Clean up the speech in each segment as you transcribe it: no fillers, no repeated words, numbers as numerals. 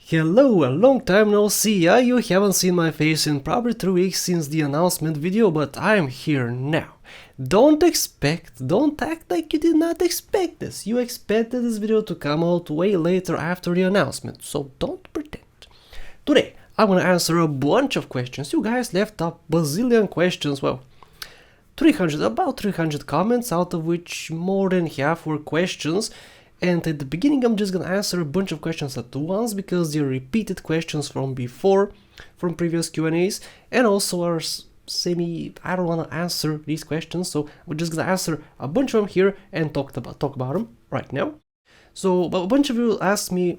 Hello, a long time no see. Yeah, you haven't seen my face in probably 3 weeks since the announcement video, but I'm here now. Don't act like you did not expect this. You expected this video to come out way later after the announcement, so don't pretend. Today, I'm gonna answer a bunch of questions. You guys left a bazillion questions, well, about 300 comments, out of which more than half were questions. And at the beginning I'm just gonna answer a bunch of questions at once because they're repeated questions from before, from previous Q&As, and also are I don't wanna answer these questions, so we're just gonna answer a bunch of them here and talk about them right now. So a bunch of you asked me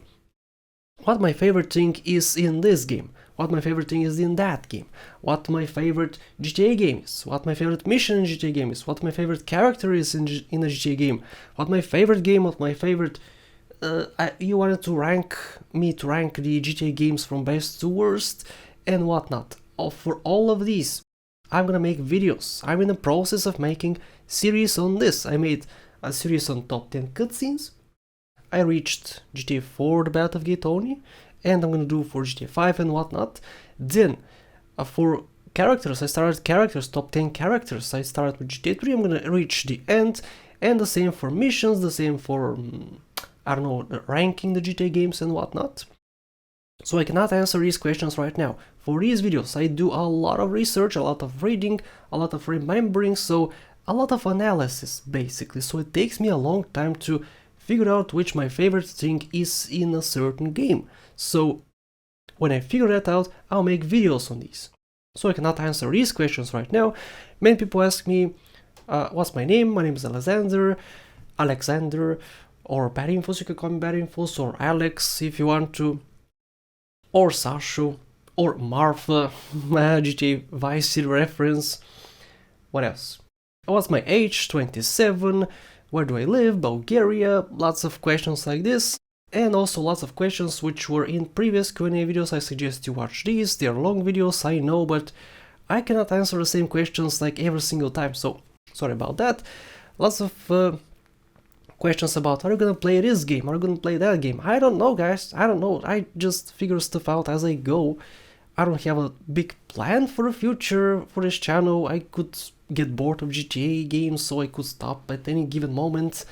what my favorite thing is in this game, what my favorite thing is in that game, what my favorite GTA game is, what my favorite mission in GTA game is, what my favorite character is in a GTA game, what my favorite game, what my favorite... you wanted to rank the GTA games from best to worst and whatnot. For all of these, I'm gonna make videos. I'm in the process of making series on this. I made a series on top 10 cutscenes. I reached GTA 4, the Battle of Gate only, and I'm gonna do for GTA 5 and whatnot. Then, for characters, I started characters, top 10 characters. I started with GTA 3, I'm gonna reach the end, and the same for missions, the same for, I don't know, ranking the GTA games and whatnot. So I cannot answer these questions right now. For these videos, I do a lot of research, a lot of reading, a lot of remembering, so a lot of analysis, basically. So it takes me a long time to figure out which my favorite thing is in a certain game. So when I figure that out, I'll make videos on these. So I cannot answer these questions right now. Many people ask me, what's my name? My name is Alexander, or Badinfos, you can call me Badinfos, or Alex if you want to, or Sashu, or Martha, GTA Vice City reference. What else? What's my age? 27. Where do I live? Bulgaria. Lots of questions like this, and also lots of questions which were in previous Q&A videos. I suggest you watch these. They are long videos, I know, but I cannot answer the same questions like every single time, so sorry about that. Lots of questions about, are you gonna play this game? Are you gonna play that game? I don't know, guys. I don't know. I just figure stuff out as I go. I don't have a big plan for the future for this channel. I could get bored of GTA games, so I could stop at any given moment.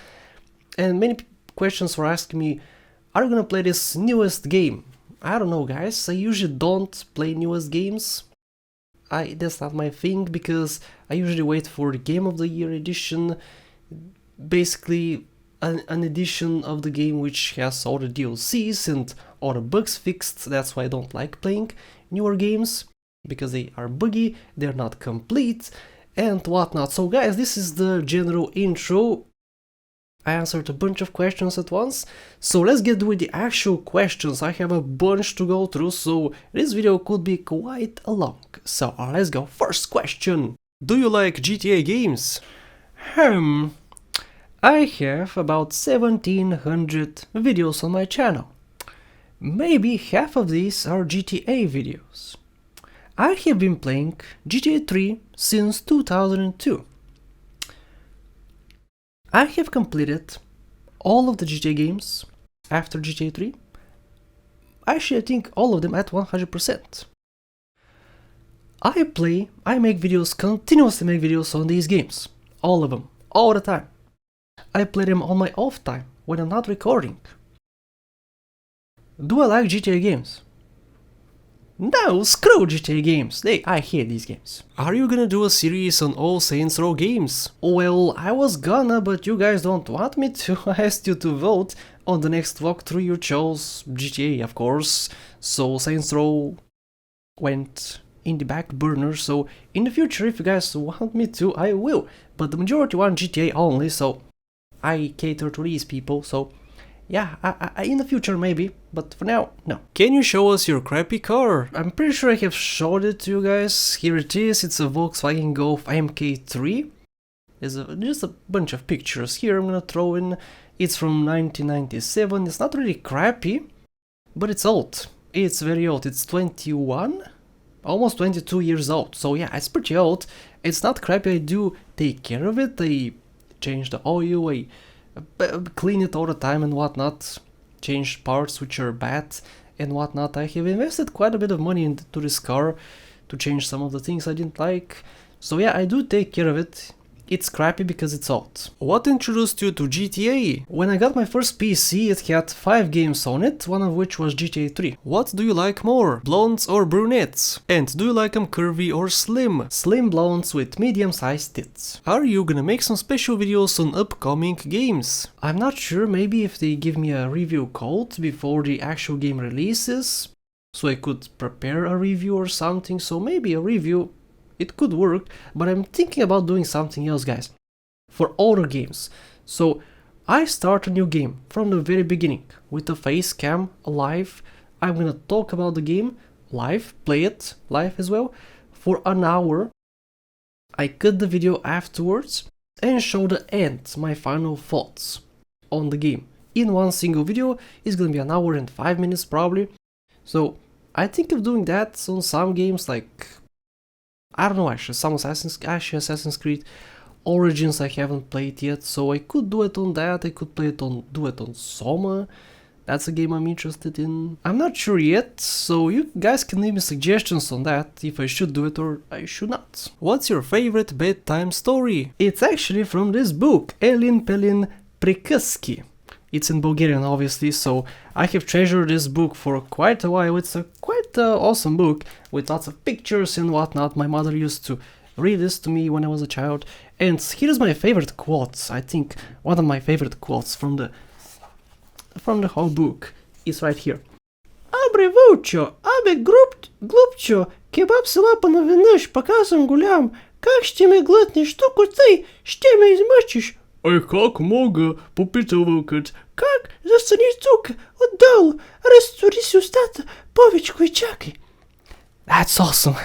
And many questions were asking me, are you gonna play this newest game? I don't know, guys. I usually don't play newest games. That's not my thing, because I usually wait for the Game of the Year edition. Basically an edition of the game which has all the DLCs and all the bugs fixed. That's why I don't like playing newer games, because they are buggy, they're not complete, and whatnot. So guys, this is the general intro. I answered a bunch of questions at once, so let's get with the actual questions. I have a bunch to go through, so this video could be quite long. So let's go. First question. Do you like GTA games? I have about 1700 videos on my channel. Maybe half of these are GTA videos. I have been playing GTA 3 since 2002. I have completed all of the GTA games after GTA 3. Actually, I think all of them at 100%. I make videos, continuously make videos on these games. All of them, all the time. I play them on my off time, when I'm not recording. Do I like GTA games? No, screw GTA games. I hate these games. Are you gonna do a series on all Saints Row games? Well, I was gonna, but you guys don't want me to. I asked you to vote on the next walkthrough. You chose GTA, of course. So Saints Row went in the back burner. So in the future, if you guys want me to, I will. But the majority want GTA only, so I cater to these people. So yeah, in the future maybe, but for now, no. Can you show us your crappy car? I'm pretty sure I have showed it to you guys. Here it is. It's a Volkswagen Golf MK3. There's just a bunch of pictures here I'm gonna throw in. It's from 1997. It's not really crappy, but it's old. It's very old. It's 21? Almost 22 years old. So yeah, it's pretty old. It's not crappy. I do take care of it. I change the oil, I clean it all the time and whatnot, change parts which are bad, and whatnot. I have invested quite a bit of money into this car to change some of the things I didn't like. So yeah, I do take care of it. It's crappy because it's old. What introduced you to GTA? When I got my first PC, it had 5 games on it, one of which was GTA 3. What do you like more, blondes or brunettes? And do you like them curvy or slim? Slim blondes with medium-sized tits. Are you gonna make some special videos on upcoming games? I'm not sure, maybe if they give me a review code before the actual game releases, so I could prepare a review or something, so maybe a review. It could work, but I'm thinking about doing something else, guys, for older games. So I start a new game from the very beginning with a face cam live. I'm gonna talk about the game live, play it live as well for an hour. I cut the video afterwards and show the end, my final thoughts on the game in one single video. It's gonna be an hour and 5 minutes probably. So I think of doing that on some games, like, I don't know, actually, some Assassin's Creed Origins I haven't played yet, so I could do it on that. I could do it on Soma. That's a game I'm interested in. I'm not sure yet, so you guys can leave me suggestions on that, if I should do it or I should not. What's your favorite bedtime story? It's actually from this book, Elin Pelin Prikuski. It's in Bulgarian, obviously, so I have treasured this book for quite a while. It's a quite awesome book with lots of pictures and whatnot. My mother used to read this to me when I was a child. And here's my favorite quotes. I think one of my favorite quotes from the whole book is right here. Абре вълчо, абе глупчо, кебаб се лапа наведнъж, пока съм голям. Как ще ме глътнеш, тук тъй, ще ме измъчиш. Ай, как мога? Попитал вълкът. Как? Застани тук, отдолу, разтвори си устата, повечко и чакай. That's awesome.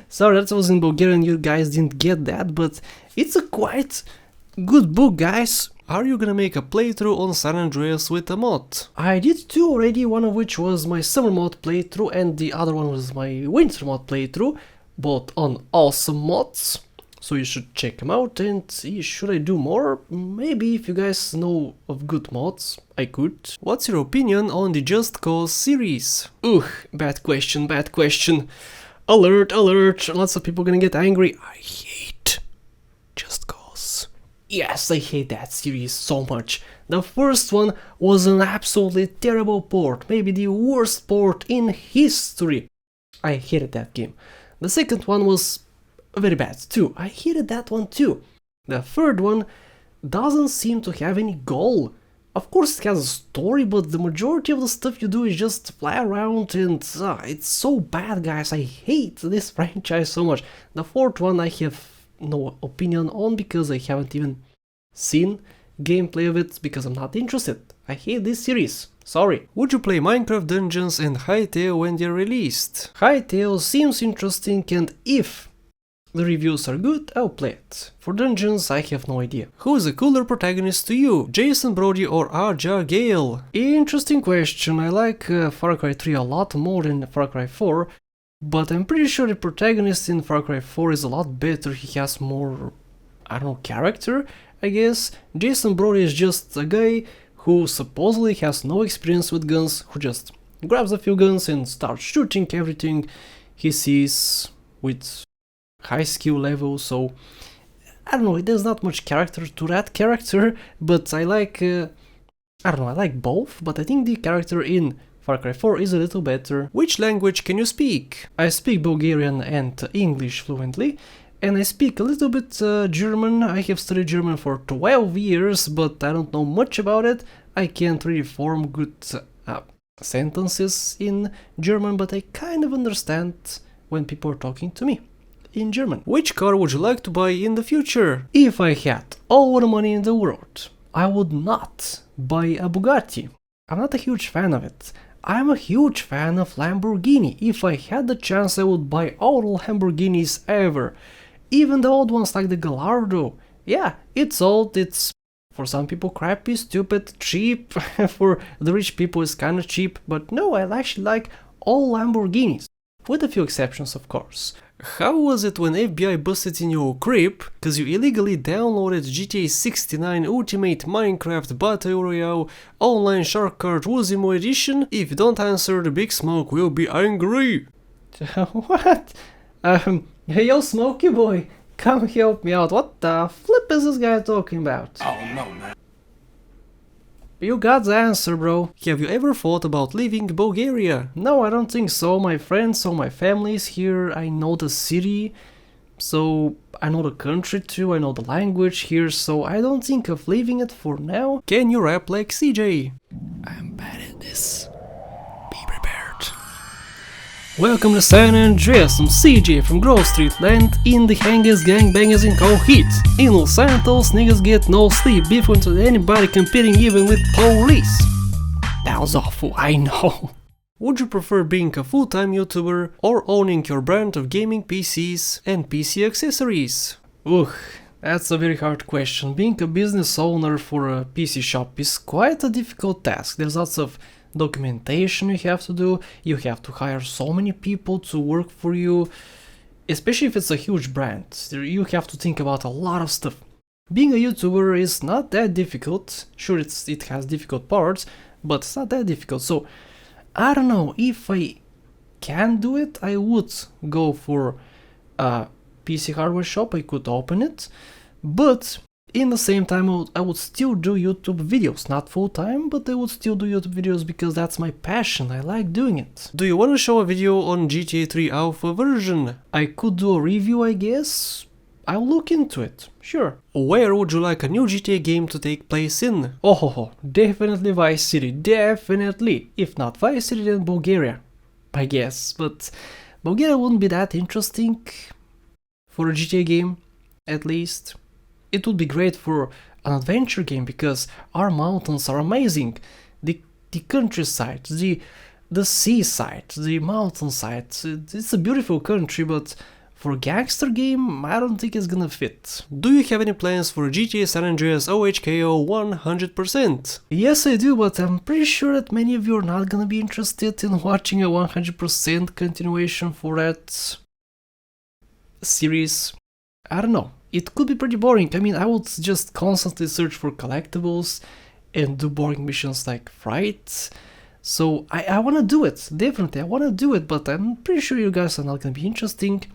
Sorry, that was in Bulgarian, you guys didn't get that, but it's a quite good book, guys. Are you gonna make a playthrough on San Andreas with a mod? I did 2 already, one of which was my summer mod playthrough and the other one was my winter mod playthrough, both on awesome mods. So you should check them out, and should I do more? Maybe, if you guys know of good mods, I could. What's your opinion on the Just Cause series? Bad question, bad question. Alert, alert, lots of people gonna get angry. I hate Just Cause. Yes, I hate that series so much. The first one was an absolutely terrible port, maybe the worst port in history. I hated that game. The second one was very bad too. I hated that one too. The third one doesn't seem to have any goal. Of course it has a story, but the majority of the stuff you do is just fly around and it's so bad, guys. I hate this franchise so much. The fourth one I have no opinion on because I haven't even seen gameplay of it because I'm not interested. I hate this series. Sorry. Would you play Minecraft Dungeons and Hytale when they're released? Hytale seems interesting, and if the reviews are good, I'll play it. For Dungeons, I have no idea. Who is a cooler protagonist to you, Jason Brody or Aja Gale? Interesting question. I like Far Cry 3 a lot more than Far Cry 4, but I'm pretty sure the protagonist in Far Cry 4 is a lot better. He has more, I don't know, character, I guess. Jason Brody is just a guy who supposedly has no experience with guns, who just grabs a few guns and starts shooting everything he sees with high skill level, so I don't know, there's not much character to that character, but I like, I don't know, I like both, but I think the character in Far Cry 4 is a little better. Which language can you speak? I speak Bulgarian and English fluently, and I speak a little bit German. I have studied German for 12 years, but I don't know much about it. I can't really form good sentences in German, but I kind of understand when people are talking to me in German. Which car would you like to buy in the future? If I had all the money in the world, I would not buy a Bugatti. I'm not a huge fan of it. I'm a huge fan of Lamborghini. If I had the chance, I would buy all the Lamborghinis ever. Even the old ones like the Gallardo. Yeah, it's old, it's for some people crappy, stupid, cheap. For the rich people it's kinda cheap, but no, I actually like all Lamborghinis. with a few exceptions of course. How was it when FBI busted in your crib cause you illegally downloaded GTA 69 Ultimate Minecraft Battle Royale Online Shark Card Wuzimo Edition? If you don't answer, the Big Smoke will be angry. What? Hey yo Smokey boy, come help me out. What the flip is this guy talking about? Oh no, man. You got the answer, bro. Have you ever thought about leaving Bulgaria? No, I don't think so. My friends or my family is here. I know the city, so I know the country too. I know the language here, so I don't think of leaving it for now. Can you rap like CJ? I'm bad at this. Be prepared. Welcome to San Andreas, I'm CJ from Grove Street Land, in the hangers, gangbangers and cold heat. In Los Santos, niggas get no sleep, beefing to anybody competing even with police. That was awful, I know. Would you prefer being a full-time YouTuber or owning your brand of gaming PCs and PC accessories? Ugh, that's a very hard question. Being a business owner for a PC shop is quite a difficult task. There's lots of documentation you have to do, you have to hire so many people to work for you, especially if it's a huge brand. You have to think about a lot of stuff. Being a YouTuber is not that difficult. Sure, it has difficult parts, but it's not that difficult. So I don't know, if I can do it, I would go for a PC hardware shop. I could open it, but in the same time, I would still do YouTube videos, not full time, but I would still do YouTube videos because that's my passion, I like doing it. Do you want to show a video on GTA 3 alpha version? I could do a review, I guess. I'll look into it, sure. Where would you like a new GTA game to take place in? Oh, definitely Vice City, definitely. If not Vice City, then Bulgaria, I guess. But Bulgaria wouldn't be that interesting for a GTA game, at least. It would be great for an adventure game because our mountains are amazing. The countryside, the seaside, the mountainside, it's a beautiful country, but for a gangster game, I don't think it's gonna fit. Do you have any plans for GTA San Andreas OHKO 100%? Yes, I do, but I'm pretty sure that many of you are not gonna be interested in watching a 100% continuation for that series. I don't know. It could be pretty boring. I mean, I would just constantly search for collectibles and do boring missions like Fright. So I wanna do it, definitely, I wanna do it, but I'm pretty sure you guys are not gonna be interesting.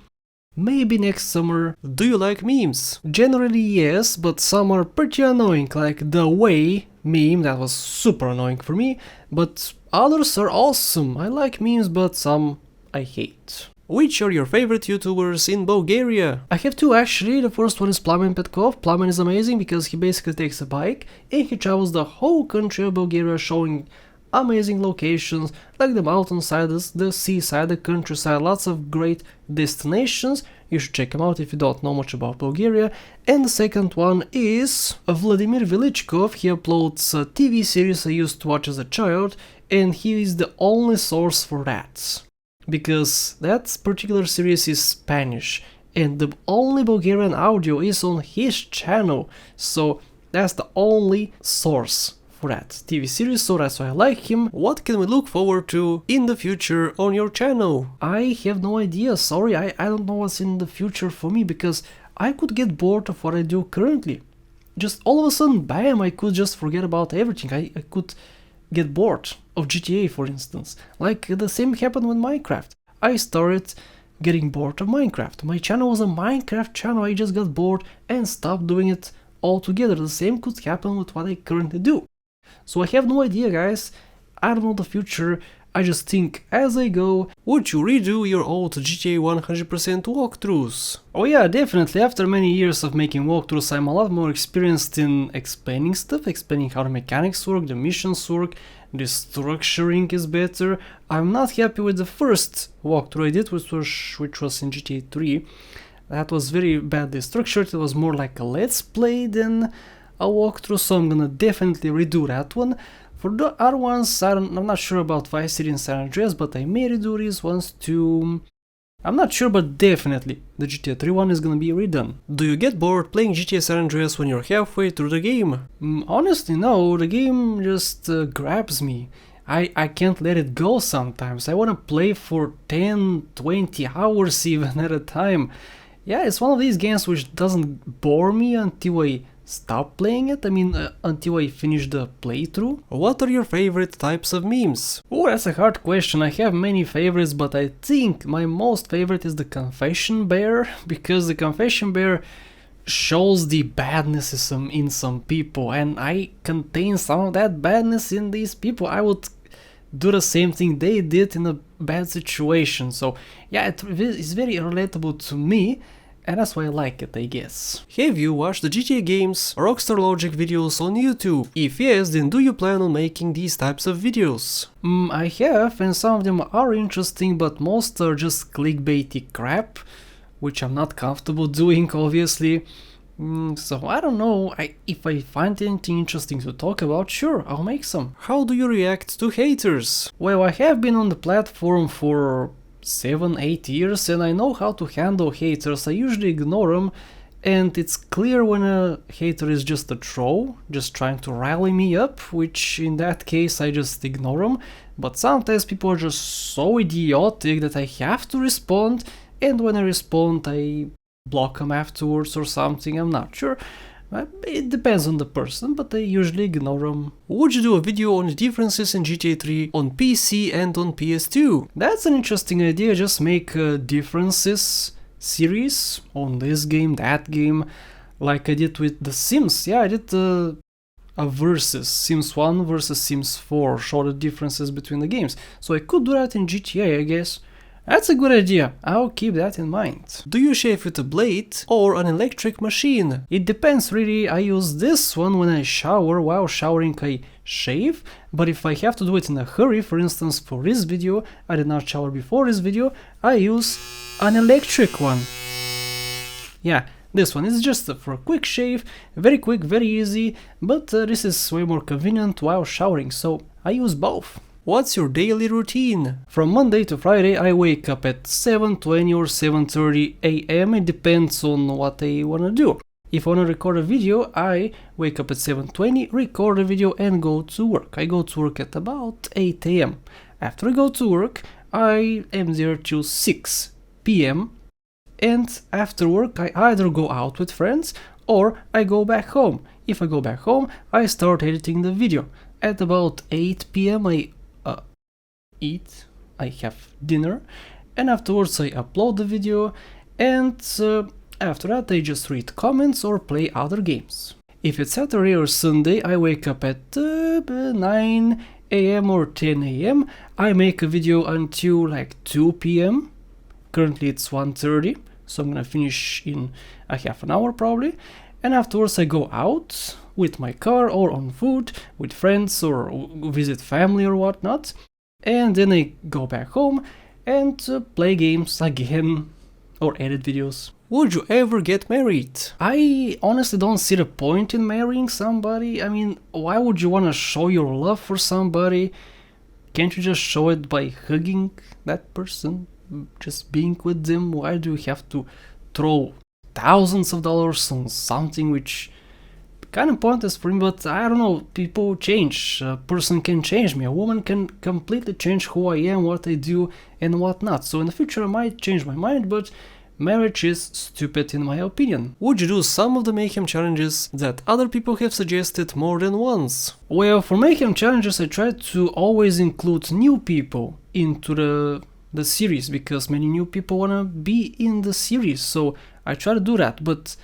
Maybe next summer. Do you like memes? Generally yes, but some are pretty annoying, like the Way meme, that was super annoying for me, but others are awesome. I like memes, but some I hate. Which are your favorite YouTubers in Bulgaria? I have two actually. The first one is Plamen Petkov. Plamen is amazing because he basically takes a bike and he travels the whole country of Bulgaria showing amazing locations like the mountainside, the seaside, the countryside, lots of great destinations. You should check him out if you don't know much about Bulgaria. And the second one is Vladimir Velichkov. He uploads a TV series I used to watch as a child and he is the only source for that. Because that particular series is Spanish and the only Bulgarian audio is on his channel, so that's the only source for that TV series, so that's why I like him. What can we look forward to in the future on your channel? I have no idea, sorry, I don't know what's in the future for me because I could get bored of what I do currently. Just all of a sudden, bam, I could just forget about everything. I could get bored of GTA, for instance. Like the same happened with Minecraft. I started getting bored of Minecraft. My channel was a Minecraft channel, I just got bored and stopped doing it altogether. The same could happen with what I currently do. So I have no idea, guys. I don't know the future. I just think as I go. Would you redo your old GTA 100% walkthroughs? Oh yeah, definitely. After many years of making walkthroughs, I'm a lot more experienced in explaining stuff, explaining how the mechanics work, the missions work, the structuring is better. I'm not happy with the first walkthrough I did, which was in GTA 3. That was very badly structured. It was more like a let's play than a walkthrough, so I'm gonna definitely redo that one. For the other ones, I'm not sure about Vice City and San Andreas, but I may redo these ones too. I'm not sure, but definitely the GTA 3 one is gonna be redone. Do you get bored playing GTA San Andreas when you're halfway through the game? Honestly, no, the game just grabs me. I can't let it go sometimes. I want to play for 10, 20 hours even at a time. Yeah, it's one of these games which doesn't bore me until I stop playing it. I mean, until I finish the playthrough. What are your favorite types of memes? Oh, that's a hard question. I have many favorites, but I think my most favorite is the confession bear, because the confession bear shows the badness in some people, and I contain some of that badness in these people. I would do the same thing they did in a bad situation. So yeah, it's very relatable to me, and that's why I like it, I guess. Have you watched the GTA games or Rockstar Logic videos on YouTube? If yes, then do you plan on making these types of videos? I have, and some of them are interesting, but most are just clickbaity crap, which I'm not comfortable doing, obviously. So I don't know, if I find anything interesting to talk about, sure, I'll make some. How do you react to haters? Well, I have been on the platform for 7-8 years, and I know how to handle haters. I usually ignore them, and it's clear when a hater is just a troll, just trying to rally me up, which in that case I just ignore them. But sometimes people are just so idiotic that I have to respond, and when I respond I block them afterwards or something, I'm not sure. It depends on the person, but I usually ignore them. Would you do a video on the differences in GTA 3 on PC and on PS2? That's an interesting idea, just make differences series on this game, that game, like I did with The Sims. Yeah, I did a versus Sims 1 versus Sims 4, show the differences between the games. So I could do that in GTA, I guess. That's a good idea, I'll keep that in mind. Do you shave with a blade or an electric machine? It depends really, I use this one when I shower. While showering I shave, but if I have to do it in a hurry, for instance for this video, I did not shower before this video, I use an electric one. Yeah, this one is just for a quick shave, very quick, very easy, but this is way more convenient while showering, so I use both. What's your daily routine? From Monday to Friday I wake up at 7:20 or 7:30 AM, it depends on what I wanna do. If I wanna record a video, I wake up at 7:20, record a video and go to work. I go to work at about 8 AM. After I go to work, I am there till 6 PM, and after work I either go out with friends or I go back home. If I go back home, I start editing the video. At about 8 PM I eat, I have dinner, and afterwards I upload the video, and after that I just read comments or play other games. If it's Saturday or Sunday, I wake up at 9 AM or 10 AM, I make a video until like 2 PM, currently it's 1:30, so I'm gonna finish in a half an hour probably, and afterwards I go out with my car or on foot, with friends or visit family or whatnot. And then I go back home and play games again or edit videos. Would you ever get married? I honestly don't see the point in marrying somebody. I mean, why would you want to show your love for somebody? Can't you just show it by hugging that person? Just being with them? Why do you have to throw thousands of dollars on something which kind of pointless for me? But I don't know, people change, a person can change me, a woman can completely change who I am, what I do and whatnot. So in the future I might change my mind, but marriage is stupid in my opinion. Would you do some of the Mayhem challenges that other people have suggested more than once? Well, for Mayhem challenges I try to always include new people into the series, because many new people wanna be in the series, so I try to do that. But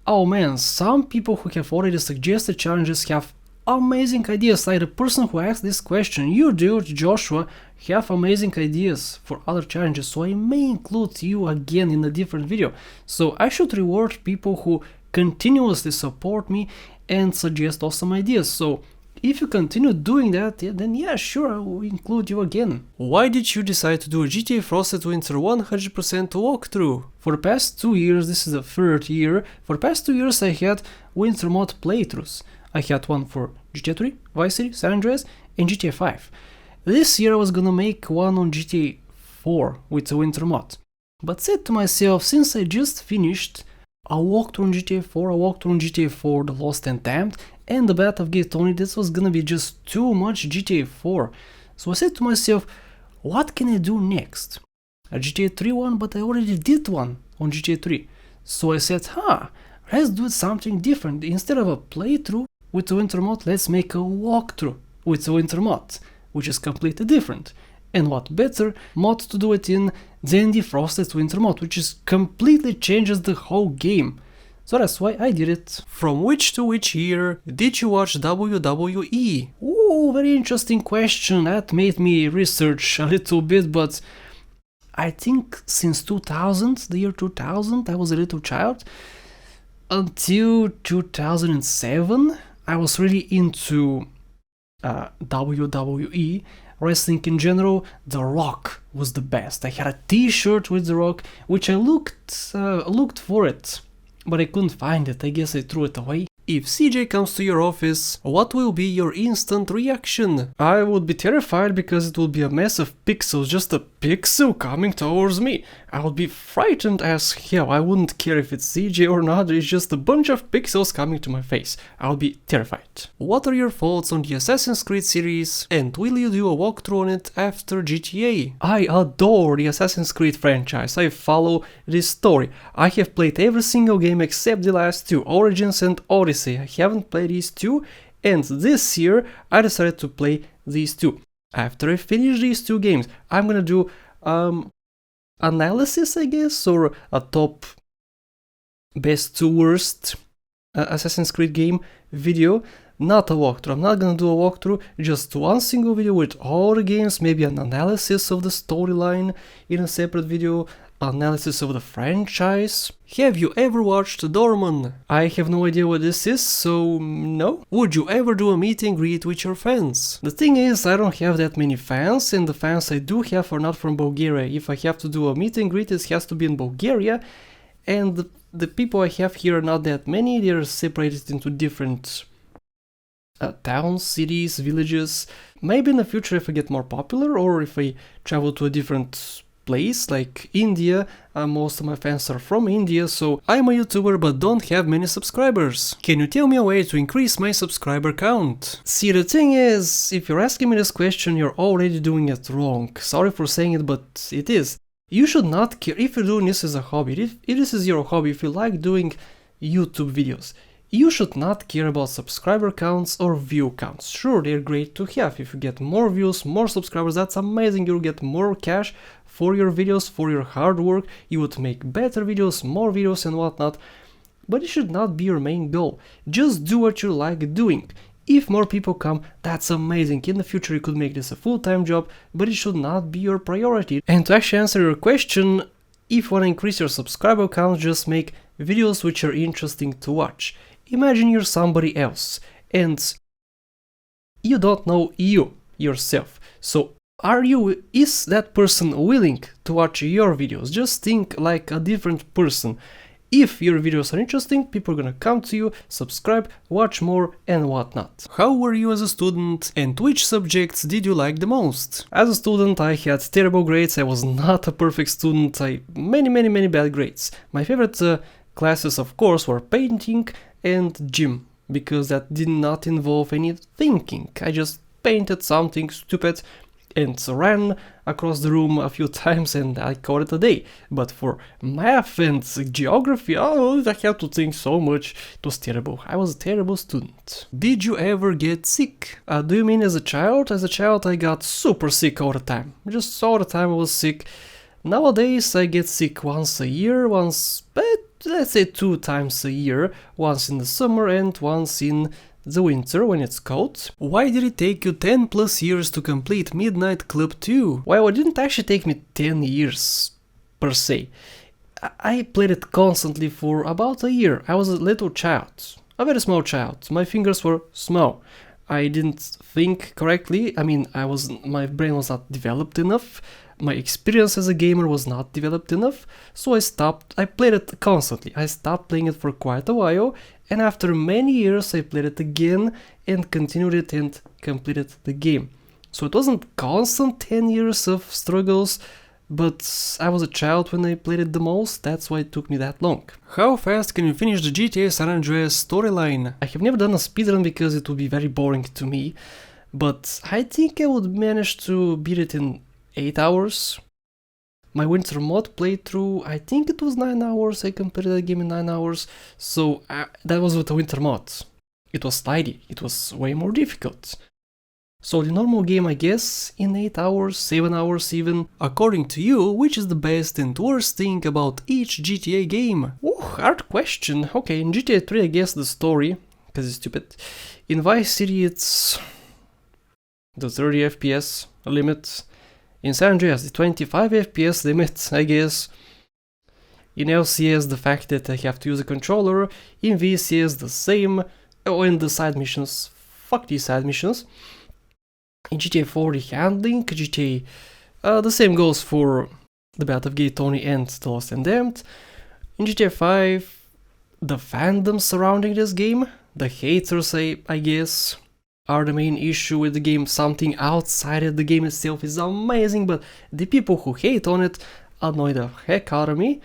oh man, some people who have already suggested challenges have amazing ideas, like the person who asked this question. You, dude, Joshua, have amazing ideas for other challenges, so I may include you again in a different video. So I should reward people who continuously support me and suggest awesome ideas. So if you continue doing that, then yeah, sure, I will include you again. Why did you decide to do a GTA Frosted Winter 100% walkthrough? For the past 2 years, this is the third year, for the past 2 years I had Winter mod playthroughs. I had one for GTA 3, Vice City, San Andreas and GTA 5. This year I was gonna make one on GTA 4 with a Winter mod. But said to myself, since I just finished a walkthrough on GTA 4, a walkthrough on GTA 4, The Lost and Damned, and the Battle of Gay Tony, this was gonna be just too much GTA 4. So I said to myself, what can I do next? A GTA 3 one, but I already did one on GTA 3. So I said, let's do something different. Instead of a playthrough with a winter mod, let's make a walkthrough with a winter mod, which is completely different. And what better mod to do it in than the Frosted Winter mod, which is completely changes the whole game. So that's why I did it. From which to which year did you watch WWE? Ooh, very interesting question. That made me research a little bit, but I think since 2000, the year 2000, I was a little child. Until 2007, I was really into WWE. Wrestling in general. The Rock was the best. I had a t-shirt with The Rock, which I looked for it, but I couldn't find it. I guess I threw it away. If CJ comes to your office, what will be your instant reaction? I would be terrified because it will be a mess of pixels, just a pixel coming towards me. I would be frightened as hell. I wouldn't care if it's CJ or not, it's just a bunch of pixels coming to my face. I would be terrified. What are your thoughts on the Assassin's Creed series, and will you do a walkthrough on it after GTA? I adore the Assassin's Creed franchise. I follow this story. I have played every single game except the last two, Origins and Odyssey. I haven't played these two, and this year I decided to play these two. After I finish these two games, I'm gonna do analysis, I guess, or a top best to worst Assassin's Creed game video. Not a walkthrough. I'm not gonna do a walkthrough, just one single video with all the games, maybe an analysis of the storyline in a separate video, analysis of the franchise. Have you ever watched Dorman? I have no idea what this is, so no. Would you ever do a meet and greet with your fans? The thing is, I don't have that many fans, and the fans I do have are not from Bulgaria. If I have to do a meet and greet, it has to be in Bulgaria, and the people I have here are not that many. They're separated into different towns, cities, villages. Maybe in the future if I get more popular, or if I travel to a different place like India. Most of my fans are from India, so I'm a YouTuber but don't have many subscribers. Can you tell me a way to increase my subscriber count? See, the thing is, if you're asking me this question, you're already doing it wrong. Sorry for saying it, but it is. You should not care if you're doing this as a hobby. If this is your hobby, if you like doing YouTube videos, you should not care about subscriber counts or view counts. Sure, they're great to have. If you get more views, more subscribers, that's amazing. You'll get more cash for your videos, for your hard work. You would make better videos, more videos and whatnot. But it should not be your main goal. Just do what you like doing. If more people come, that's amazing. In the future you could make this a full-time job, but it should not be your priority. And to actually answer your question, if you want to increase your subscriber count, just make videos which are interesting to watch. Imagine you're somebody else and you don't know yourself. So is that person willing to watch your videos? Just think like a different person. If your videos are interesting, people are gonna come to you, subscribe, watch more and whatnot. How were you as a student, and which subjects did you like the most? As a student I had terrible grades. I was not a perfect student. Many bad grades. My favorite classes of course were painting and gym, because that did not involve any thinking. I just painted something stupid and ran across the room a few times and I called it a day. But for math and geography, I had to think so much. It was terrible. I was a terrible student. Did you ever get sick? Do you mean as a child? As a child I got super sick all the time. Just all the time I was sick. Nowadays I get sick once a year, let's say 2 times a year, once in the summer and once in the winter when it's cold. Why did it take you 10 plus years to complete Midnight Club 2? Well, it didn't actually take me 10 years per se. I played it constantly for about a year. I was a little child, a very small child. My fingers were small. I didn't think correctly. My brain was not developed enough. My experience as a gamer was not developed enough, so I played it constantly. I stopped playing it for quite a while, and after many years I played it again and continued it and completed the game. So it wasn't constant 10 years of struggles, but I was a child when I played it the most, that's why it took me that long. How fast can you finish the GTA San Andreas storyline? I have never done a speedrun because it would be very boring to me. but I think I would manage to beat it in 8 hours. My winter mod playthrough, I think it was 9 hours, I completed the game in 9 hours, so that was with the winter mod. It was tidy, it was way more difficult. So the normal game, I guess, in 8 hours, 7 hours even. According to you, which is the best and worst thing about each GTA game? Ooh, hard question. Okay, in GTA 3 I guess the story, because it's stupid. In Vice City it's the 30 FPS limit. In San Andreas the 25 FPS limit, I guess. In LCS the fact that I have to use a controller. In VCS the same. Oh, and the side missions. Fuck these side missions. In GTA 4 the handling, GTA, the same goes for the Battle of Gay Tony and The Lost and Damned. In GTA 5, the fandom surrounding this game, the haters I guess, are the main issue with the game. Something outside of the game itself is amazing, but the people who hate on it annoy the heck out of me.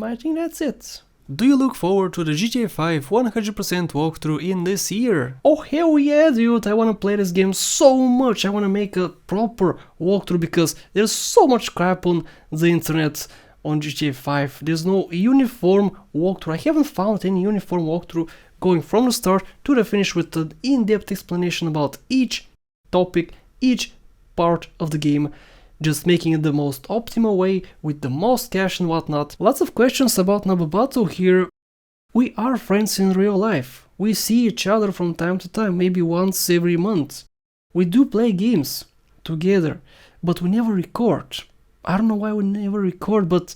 I think that's it. Do you look forward to the GTA 5 100% walkthrough in this year? Oh hell yeah, dude, I wanna play this game so much. I wanna make a proper walkthrough because there's so much crap on the internet on GTA 5. There's no uniform walkthrough. I haven't found any uniform walkthrough going from the start to the finish with an in-depth explanation about each topic, each part of the game. Just making it the most optimal way with the most cash and whatnot. Lots of questions about Nababato here. We are friends in real life. We see each other from time to time, maybe once every month. We do play games together, but we never record. I don't know why we never record, but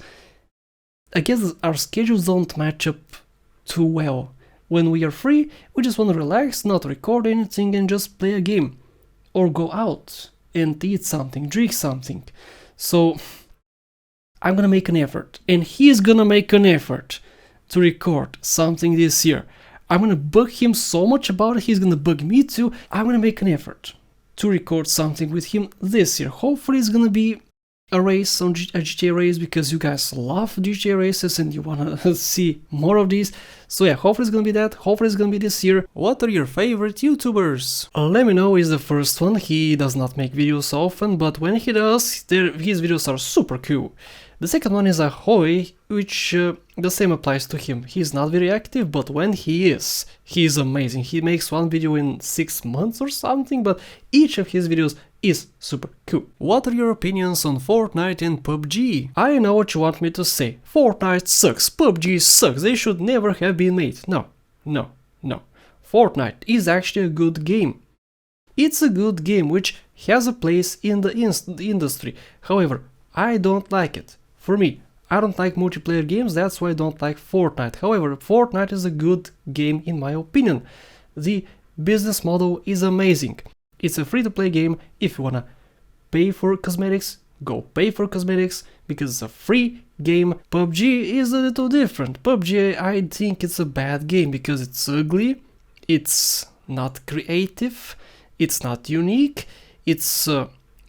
I guess our schedules don't match up too well. When we are free, we just want to relax, not record anything and just play a game. Or go out and eat something, drink something. So I'm gonna make an effort, and he's gonna make an effort to record something this year. I'm gonna bug him so much about it, he's gonna bug me too. I'm gonna make an effort to record something with him this year. Hopefully it's gonna be a race on a GTA race, because you guys love GTA races and you wanna see more of these. So yeah, hopefully it's gonna be that, hopefully it's gonna be this year. What are your favorite YouTubers? Let me know is the first one. He does not make videos often, but when he does, his videos are super cool. The second one is Ahoy, which the same applies to him. He's not very active, but when he is amazing. He makes one video in 6 months or something, but each of his videos is super cool. What are your opinions on Fortnite and PUBG? I know what you want me to say. Fortnite sucks, PUBG sucks, they should never have been made. No. Fortnite is actually a good game. It's a good game which has a place in the industry. However, I don't like it. For me, I don't like multiplayer games, that's why I don't like Fortnite. However, Fortnite is a good game in my opinion. The business model is amazing. It's a free-to-play game. If you wanna pay for cosmetics, go pay for cosmetics, because it's a free game. PUBG is a little different. PUBG, I think it's a bad game because it's ugly, it's not creative, it's not unique, it's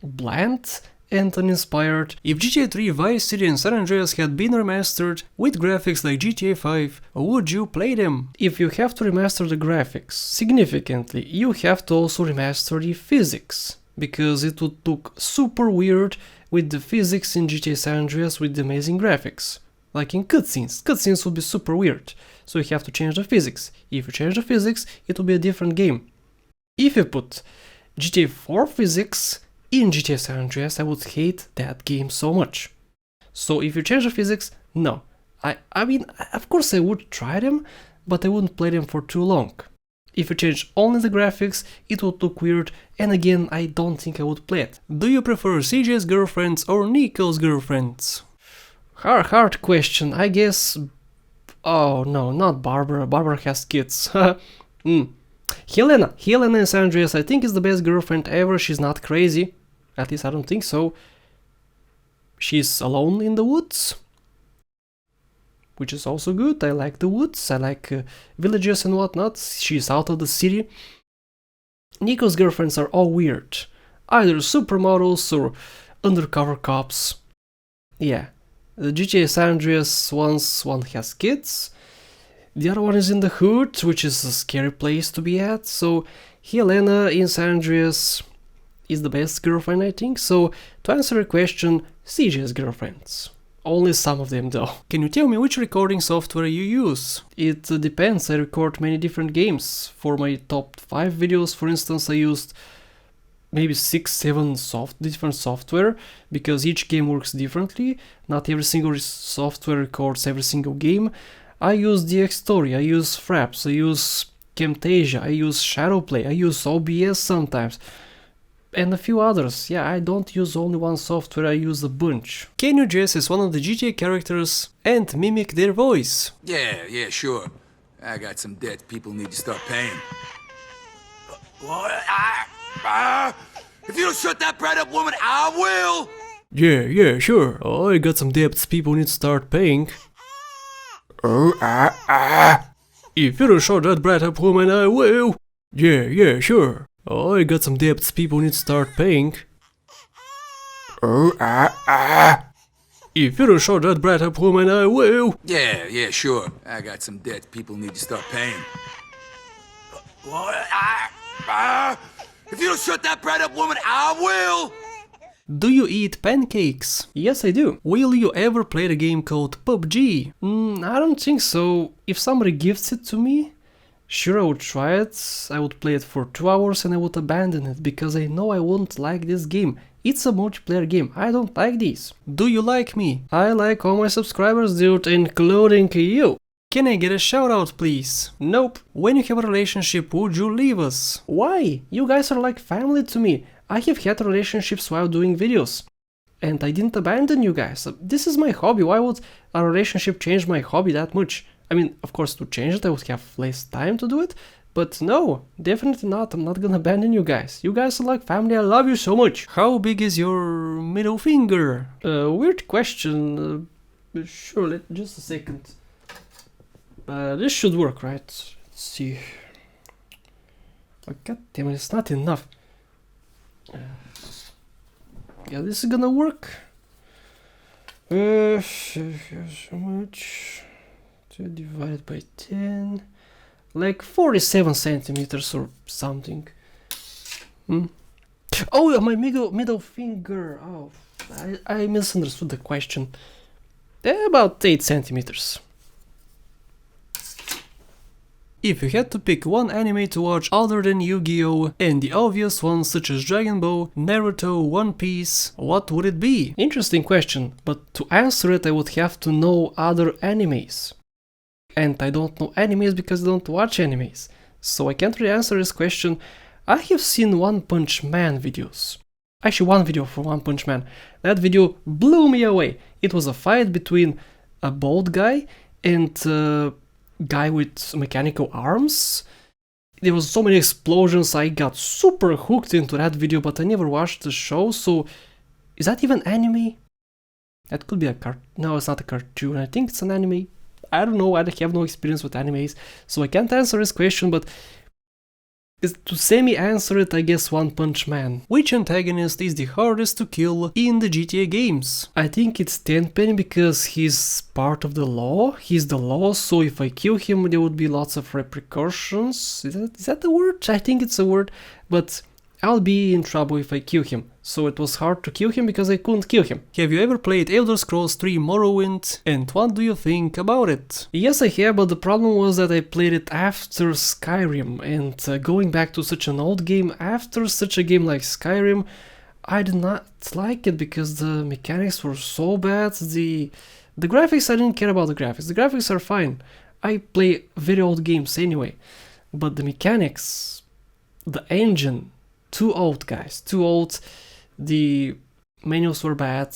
bland and uninspired. If GTA 3, Vice City and San Andreas had been remastered with graphics like GTA 5, would you play them? If you have to remaster the graphics significantly, you have to also remaster the physics, because it would look super weird with the physics in GTA San Andreas with the amazing graphics. Like in cutscenes would be super weird, so you have to change the physics. If you change the physics, it will be a different game. If you put GTA 4 physics in GTA San Andreas, I would hate that game so much. So if you change the physics, no. I mean, of course I would try them, but I wouldn't play them for too long. If you change only the graphics, it would look weird, and again, I don't think I would play it. Do you prefer CJ's girlfriends or Nico's girlfriends? Hard question, I guess. Oh no, not Barbara. Barbara has kids. Helena in San Andreas, I think is the best girlfriend ever. She's not crazy. At least I don't think so. She's alone in the woods, which is also good. I like the woods, I like villages and whatnot. She's out of the city. Nico's girlfriends are all weird. Either supermodels or undercover cops. Yeah. The GTA San Andreas, once one has kids, The other one is in the Hood, which is a scary place to be at. So Helena in San Andreas is the best girlfriend, I think. So to answer your question, CJ's girlfriends. Only some of them though. Can you tell me which recording software you use? It depends, I record many different games. For my top 5 videos, for instance, I used maybe 6-7 different software, because each game works differently. Not every single software records every single game. I use DxStory, I use Fraps, I use Camtasia, I use Shadowplay, I use OBS sometimes, and a few others. Yeah, I don't use only one software, I use a bunch. Can you dress as one of the GTA characters and mimic their voice? Yeah, sure. I got some debts people need to start paying. What? If you don't shut that brat up, woman, I will! Yeah, sure. Oh, I got some debts people need to start paying. If you don't shut that brat up, woman, I will. Yeah, sure. Oh, I got some debts people need to start paying. If you don't shut that brat up, woman, I will. Yeah, sure. I got some debts people need to start paying. What? If you don't shut that brat up, woman, I will! Do you eat pancakes? Yes, I do. Will you ever play the game called PUBG? I don't think so. If somebody gifts it to me, sure, I would try it. I would play it for 2 hours and I would abandon it, because I know I won't like this game. It's a multiplayer game. I don't like these. Do you like me? I like all my subscribers, dude, including you. Can I get a shoutout, please? Nope. When you have a relationship, would you leave us? Why? You guys are like family to me. I have had relationships while doing videos, and I didn't abandon you guys. This is my hobby. Why would a relationship change my hobby that much? I mean, of course, to change it I would have less time to do it, but no, definitely not. I'm not gonna abandon you guys. You guys are like family. I love you so much. How big is your middle finger? Weird question. Sure, just a second. This should work, right? Let's see. Oh, God damn it, it's not enough. Yeah, this is gonna work. How much? 2 divided by 10. Like 47 centimeters or something. Oh, my middle finger. Oh, I misunderstood the question. About 8 centimeters. If you had to pick one anime to watch other than Yu-Gi-Oh! And the obvious ones such as Dragon Ball, Naruto, One Piece, what would it be? Interesting question, but to answer it I would have to know other animes. And I don't know animes because I don't watch animes. So I can't really answer this question. I have seen One Punch Man videos. Actually, one video for One Punch Man. That video blew me away. It was a fight between a bald guy and guy with mechanical arms. There was so many explosions. I got super hooked into that video, but I never watched the show. So is that even anime? That could be a no, it's not a cartoon. I think it's an anime. I don't know. I have no experience with animes, so I can't answer this question, but to semi-answer it, I guess One Punch Man. Which antagonist is the hardest to kill in the GTA games? I think it's Tenpenny, because he's part of the law. He's the law, so if I kill him there would be lots of repercussions. Is that a word? I think it's a word, but I'll be in trouble if I kill him. So it was hard to kill him because I couldn't kill him. Have you ever played Elder Scrolls 3 Morrowind? And what do you think about it? Yes, I have, but the problem was that I played it after Skyrim, and going back to such an old game after such a game like Skyrim, I did not like it because the mechanics were so bad. The graphics, I didn't care about the graphics. The graphics are fine. I play very old games anyway. But the mechanics, the engine, too old, guys, too old. The menus were bad,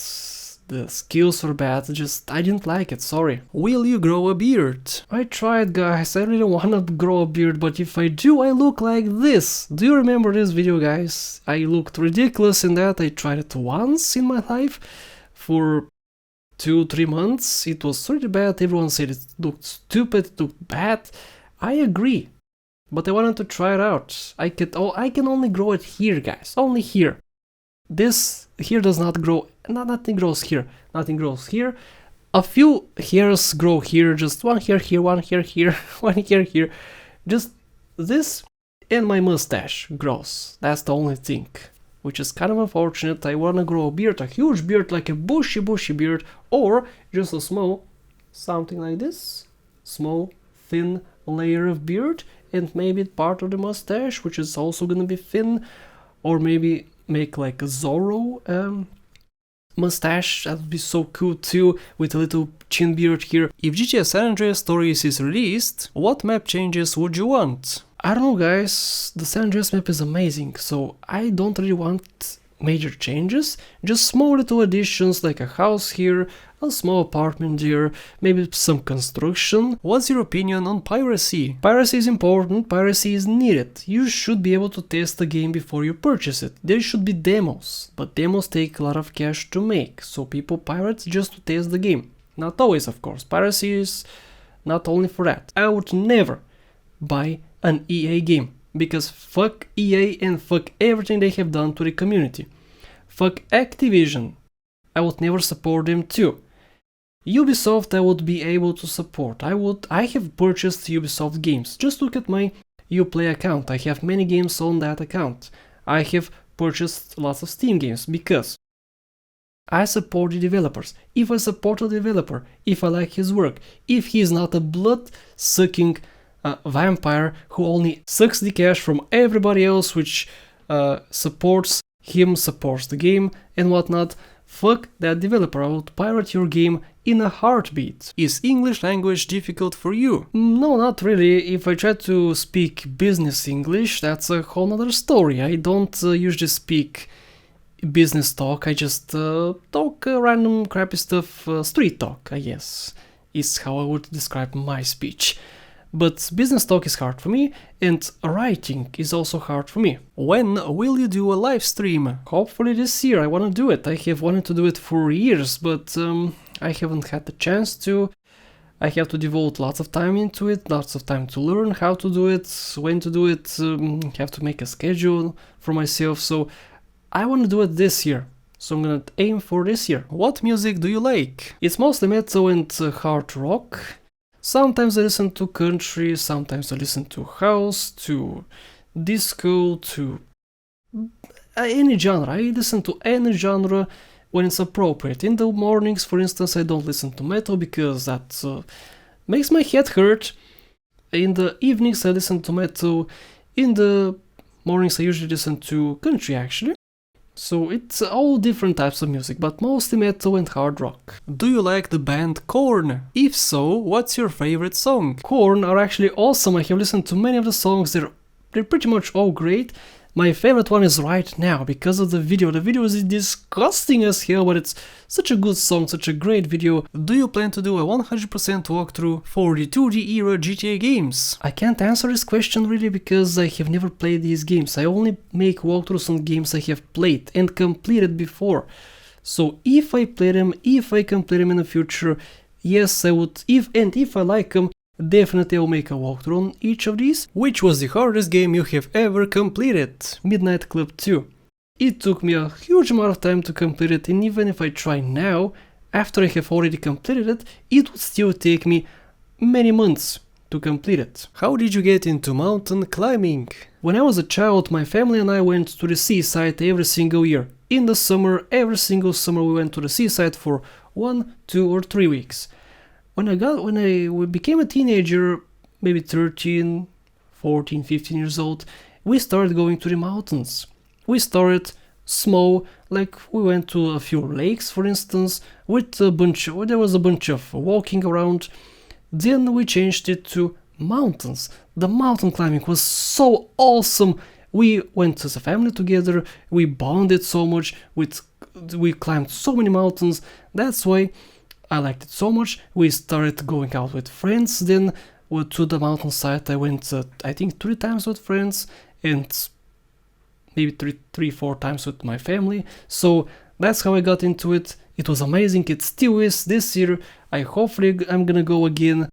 the skills were bad, I didn't like it, sorry. Will you grow a beard? I tried, guys, I really wanna grow a beard, but if I do, I look like this. Do you remember this video, guys? I looked ridiculous in that. I tried it once in my life for 2-3 months. It was really bad. Everyone said it looked stupid, it looked bad. I agree, but I wanted to try it out. I can only grow it here, guys, only here. This here does not grow, nothing grows here, nothing grows here. A few hairs grow here, just one hair here, one hair here, one hair here. Just this and my mustache grows. That's the only thing, which is kind of unfortunate. I wanna grow a beard, a huge beard, like a bushy beard, or just a small, something like this, small, thin layer of beard, and maybe part of the mustache, which is also gonna be thin, or maybe make like a Zorro mustache. That would be so cool too, with a little chin beard here. If GTA San Andreas Stories is released, what map changes would you want? I don't know, guys, the San Andreas map is amazing, so I don't really want major changes, just small little additions like a house here, a small apartment here, maybe some construction. What's your opinion on piracy? Piracy is important, piracy is needed. You should be able to test the game before you purchase it. There should be demos, but demos take a lot of cash to make, so people pirate just to test the game. Not always, of course, piracy is not only for that. I would never buy an EA game, because fuck EA and fuck everything they have done to the community. Fuck Activision, I would never support them too. Ubisoft I would be able to support. I have purchased Ubisoft games. Just look at my Uplay account. I have many games on that account. I have purchased lots of Steam games because I support the developers. If I support a developer, if I like his work, if he is not a blood-sucking vampire who only sucks the cash from everybody else, which supports him, supports the game and whatnot, fuck that developer. I would pirate your game in a heartbeat. Is English language difficult for you? No, not really. If I try to speak business English, that's a whole nother story. I don't usually speak business talk, I just talk random crappy stuff, street talk, I guess, is how I would describe my speech. But business talk is hard for me, and writing is also hard for me. When will you do a live stream? Hopefully this year. I want to do it. I have wanted to do it for years, but I haven't had the chance to. I have to devote lots of time into it, lots of time to learn how to do it, when to do it, have to make a schedule for myself, so I want to do it this year. So I'm gonna aim for this year. What music do you like? It's mostly metal and hard rock. Sometimes I listen to country, sometimes I listen to house, to disco, to any genre. I listen to any genre when it's appropriate. In the mornings, for instance, I don't listen to metal because that makes my head hurt. In the evenings I listen to metal. In the mornings I usually listen to country actually. So it's all different types of music, but mostly metal and hard rock. Do you like the band Korn? If so, what's your favorite song? Korn are actually awesome. I have listened to many of the songs. They're pretty much all great. My favorite one is Right Now because of the video. The video is disgusting as hell, but it's such a good song, such a great video. Do you plan to do a 100% walkthrough for the 2D era GTA games? I can't answer this question really because I have never played these games. I only make walkthroughs on games I have played and completed before. So if I play them, if I complete them in the future, yes I would, if I like them, definitely I'll make a walkthrough on each of these. Which was the hardest game you have ever completed? Midnight Club 2. It took me a huge amount of time to complete it, and even if I try now, after I have already completed it, it would still take me many months to complete it. How did you get into mountain climbing? When I was a child, my family and I went to the seaside every single year. In the summer, every single summer we went to the seaside for 1, 2 or 3 weeks. When I became a teenager, maybe 13, 14, 15 years old, we started going to the mountains. We started small, like we went to a few lakes, for instance, there was a bunch of walking around. Then we changed it to mountains. The mountain climbing was so awesome. We went as a family together, we bonded so much, we climbed so many mountains. That's why I liked it so much. We started going out with friends. Then to the mountainside I went I think 3 times with friends and maybe 3-4 times with my family. So that's how I got into it. It was amazing. It still is. This year hopefully I'm gonna go again.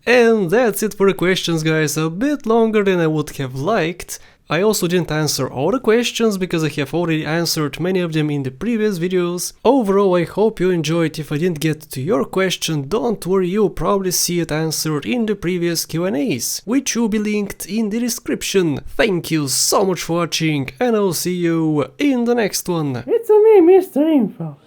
And that's it for the questions, guys. A bit longer than I would have liked. I also didn't answer all the questions because I have already answered many of them in the previous videos. Overall, I hope you enjoyed. If I didn't get to your question, don't worry, you'll probably see it answered in the previous Q&As, which will be linked in the description. Thank you so much for watching, and I'll see you in the next one. It's me, Mr. Info.